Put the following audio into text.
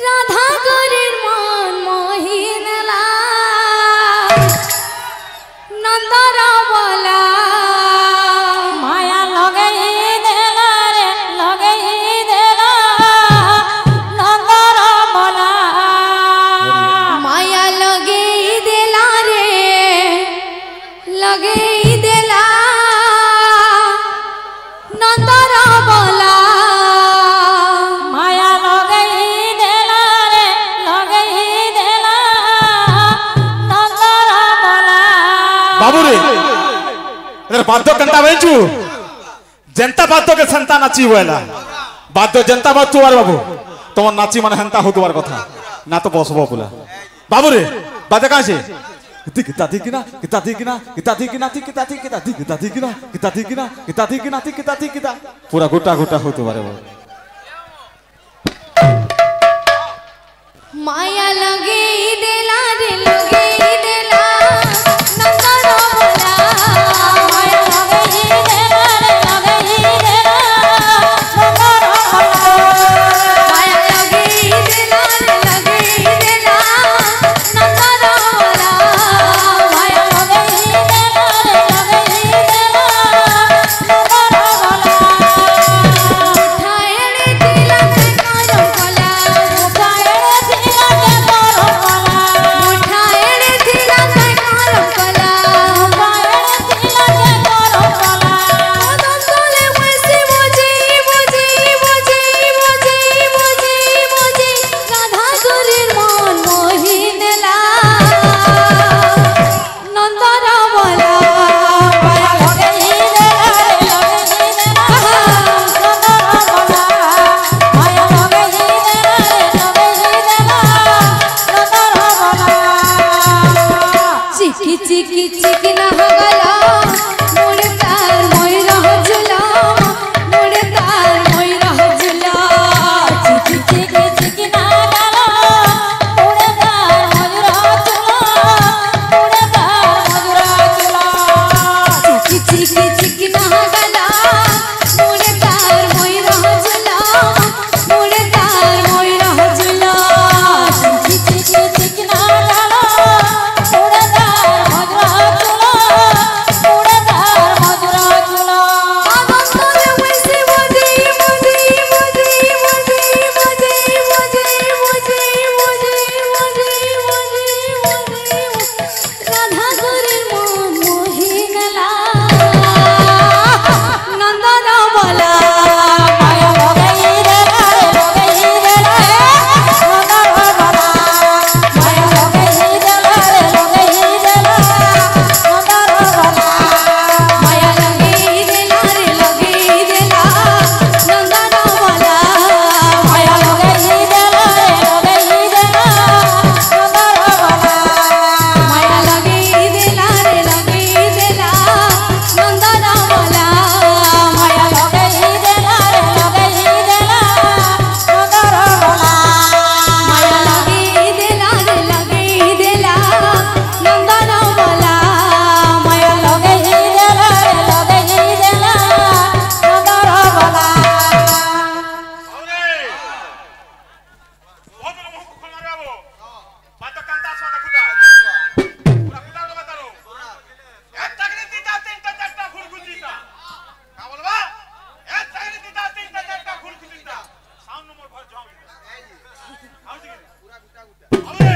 রাধা গরির মন মোহিনেলা নন্দর বলা মায়া লগেই দেলা রে লগেই দেলা নন্দর বলা মায়া লগেই দেলা রে লগেই দেলা নন্দর বলা মায়া লগেই দেলা রে লগেই দেলা নন্দর বলা बाबू रे इधर बाद्य कंटा बेंचू जनता बाद्य के संता नाची बोला बाद्य जनता बात तू आर बाबू तुम नाची मन हंता हो तुम्हार कथा ना तो बसबो बोला बाबू रे बाद्य कहां से किता थी किना किता थी किना किता थी किना थी किता थी किता थी किता थी किना किता थी किना किता थी किना थी किता थी किता पूरा गोटा गोटा हो तुम्हारे बाबू माया लगेई देला रे लगेई देला नंदर बोला माया लगेई देला रे लगेई देला नंदर बला माया लगेई देला रे लगेई देला नंदर बोला माया लगेई देला रे लगेई देला नंदर बला उठाएड़े दिला ते करम कला उठाएड़े दिला ते करम कला उठाएड़े दिला ते करम कला उठाएड़े दिला ते करम कला दंतले वैसे मुझे मुझे मुझे मुझे मुझे मुझे राधा गरीर मन मोहिनेला नंदर बोला माया लगेई देला रे लगेई देला नंदर बला माया लगेई देला रे लगेई देला नंदर बला चिकी चिकी चिकी ना गला मोरे तार मोई रह जुला मोरे तार मोई रह जुला चिकी चिकी चिकी ना गाला उड़े तार मजुरा चुला उड़े तार मजुरा चुला चिकी चिकी चिकी ना गला मोरे तार मोई रह जुला मोरे तार मोई रह जुला चिकी चिकी चिकी ना गाला उड़े तार मजुरा चुला उड़े तार मजुरा चुला दंतले वैसे मुझे मुझे मुझे मुझे मुझे मुझे मुझे मुझे मुझे मुझे राधा गरीर मन मोहिनेला नंदन बोला माया लगेई देला रे लगेई देला नंदर बला माया लगेई देला रे लगेई देला नंदर बला माया लगेई देला रे लगेई देला नंदन बोला माया लगेई देला रे लगेई देला नंदर बला माया लगेई देला रे लगेई देला नंदन बोला माया लगेई देला रे लगेई देला नंदर बला माया लगेई देला रे लगेई देला नंदन बोला माया लगेई देला रे लगेई देला नंदर बला बहुत लोगों को खोलना रे वो बात कंटा स्वाद खुदा पूरा खुदा को बता रो ए तगड़ी तीता तीनटा चारटा खुलखुलीता का बोलबा ए तगड़ी तीता तीनटा चारटा खुलखुलीता साउंड नंबर भर जाओ आओ जी पूरा गुटा गुटा अबे